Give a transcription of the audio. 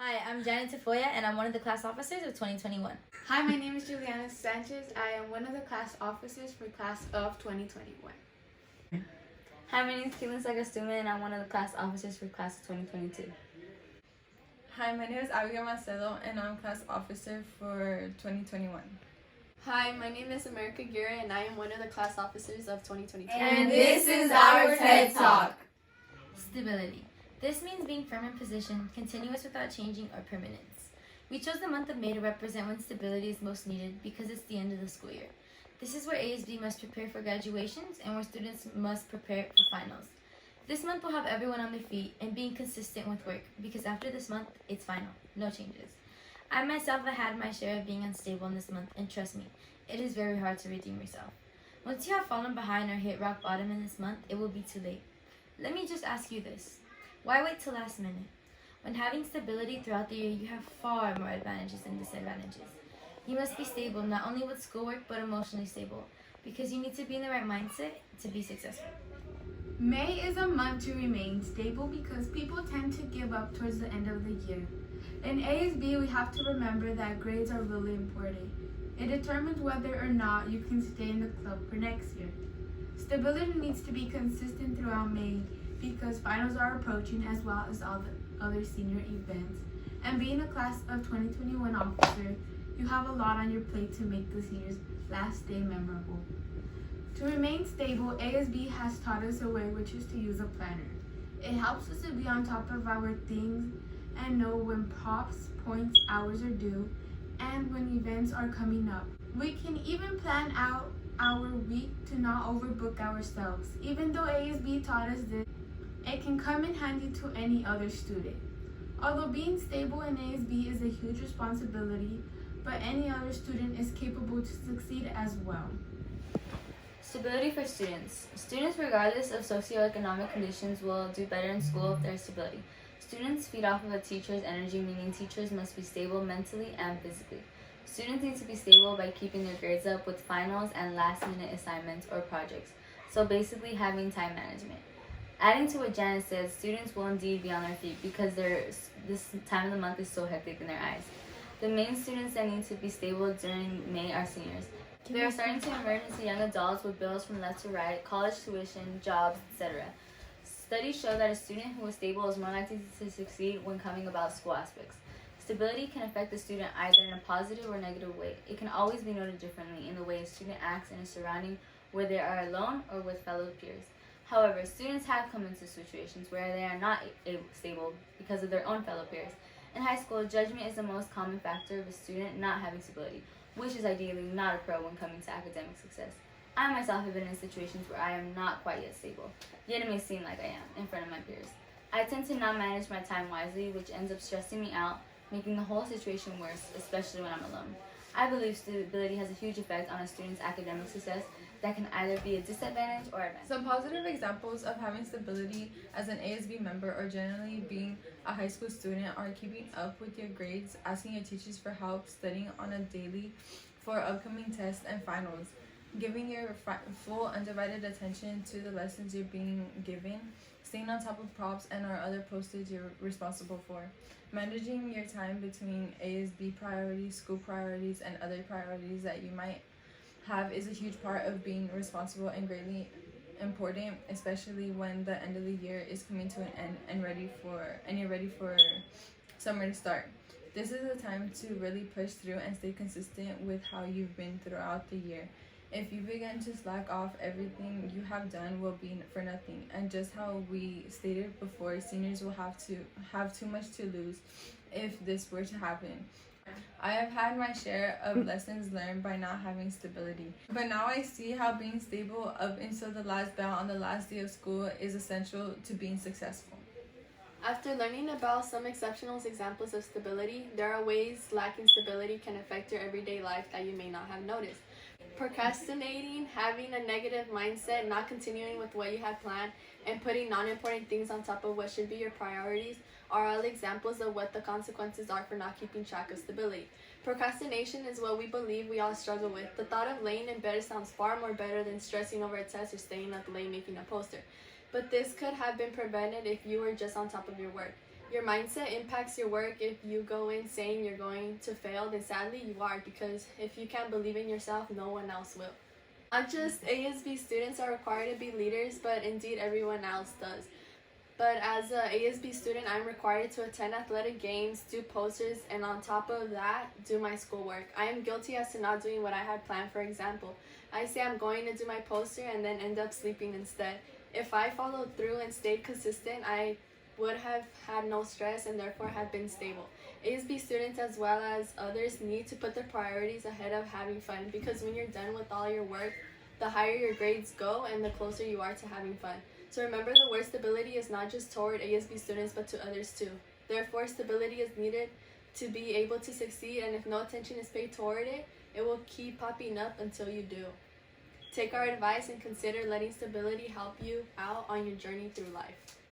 Hi, I'm Janet Tafoya, and I'm one of the class officers of 2021. Hi, my name is Juliana Sanchez. I am one of the class officers for class of 2021. Hi, my name is Keelan Sagastuma, and I'm one of the class officers for class of 2022. Hi, my name is Abigail Marcelo, and I'm class officer for 2021. Hi, my name is America Gira, and I am one of the class officers of 2022. And this is our TED Talk. Stability. This means being firm in position, continuous without changing or permanence. We chose the month of May to represent when stability is most needed because it's the end of the school year. This is where ASB must prepare for graduations and where students must prepare for finals. This month will have everyone on their feet and being consistent with work because after this month, it's final, no changes. I myself have had my share of being unstable in this month, and trust me, it is very hard to redeem yourself. Once you have fallen behind or hit rock bottom in this month, it will be too late. Let me just ask you this. Why wait till last minute? When having stability throughout the year, you have far more advantages than disadvantages. You must be stable not only with schoolwork but emotionally stable because you need to be in the right mindset to be successful. May is a month to remain stable because people tend to give up towards the end of the year. In ASB, we have to remember that grades are really important. It determines whether or not you can stay in the club for next year. Stability needs to be consistent throughout May because finals are approaching as well as all the other senior events. And being a class of 2021 officer, you have a lot on your plate to make the seniors' last day memorable. To remain stable, ASB has taught us a way, which is to use a planner. It helps us to be on top of our things and know when props, points, hours are due, and when events are coming up. We can even plan out our week to not overbook ourselves. Even though ASB taught us this, it can come in handy to any other student. Although being stable in ASB is a huge responsibility, but any other student is capable to succeed as well. Stability for students. Students, regardless of socioeconomic conditions, will do better in school if there is stability. Students feed off of a teacher's energy, meaning teachers must be stable mentally and physically. Students need to be stable by keeping their grades up with finals and last-minute assignments or projects, so basically having time management. Adding to what Janet said, students will indeed be on their feet because this time of the month is so hectic in their eyes. The main students that need to be stable during May are seniors. They are starting to emerge into young adults with bills from left to right, college tuition, jobs, etc. Studies show that a student who is stable is more likely to succeed when coming about school aspects. Stability can affect the student either in a positive or negative way. It can always be noted differently in the way a student acts in a surrounding where they are alone or with fellow peers. However, students have come into situations where they are not stable because of their own fellow peers. In high school, judgment is the most common factor of a student not having stability, which is ideally not a pro when coming to academic success. I myself have been in situations where I am not quite yet stable, yet it may seem like I am in front of my peers. I tend to not manage my time wisely, which ends up stressing me out, making the whole situation worse, especially when I'm alone. I believe stability has a huge effect on a student's academic success that can either be a disadvantage or advantage. Some positive examples of having stability as an ASB member or generally being a high school student are keeping up with your grades, asking your teachers for help, studying on a daily for upcoming tests and finals, giving your full undivided attention to the lessons you're being given, staying on top of props and or other postage you're responsible for, managing your time between ASB priorities, school priorities, and other priorities that you might have is a huge part of being responsible and greatly important, especially when the end of the year is coming to an end and you're ready for summer to start. This is a time to really push through and stay consistent with how you've been throughout the year. If you begin to slack off, everything you have done will be for nothing. And just how we stated before, seniors will have too much to lose if this were to happen. I have had my share of lessons learned by not having stability, but now I see how being stable up until the last bell on the last day of school is essential to being successful. After learning about some exceptional examples of stability, there are ways lacking stability can affect your everyday life that you may not have noticed. Procrastinating, having a negative mindset, not continuing with what you had planned, and putting non-important things on top of what should be your priorities are all examples of what the consequences are for not keeping track of stability. Procrastination is what we believe we all struggle with. The thought of laying in bed sounds far more better than stressing over a test or staying up late making a poster. But this could have been prevented if you were just on top of your work. Your mindset impacts your work. If you go in saying you're going to fail, then sadly you are, because if you can't believe in yourself, no one else will. Not just ASB students are required to be leaders, but indeed everyone else does. But as an ASB student, I'm required to attend athletic games, do posters, and on top of that, do my schoolwork. I am guilty as to not doing what I had planned. For example, I say I'm going to do my poster and then end up sleeping instead. If I followed through and stayed consistent, I would have had no stress and therefore have been stable. ASB students as well as others need to put their priorities ahead of having fun, because when you're done with all your work, the higher your grades go and the closer you are to having fun. So remember, the word stability is not just toward ASB students but to others too. Therefore, stability is needed to be able to succeed, and if no attention is paid toward it, it will keep popping up until you do. Take our advice and consider letting stability help you out on your journey through life.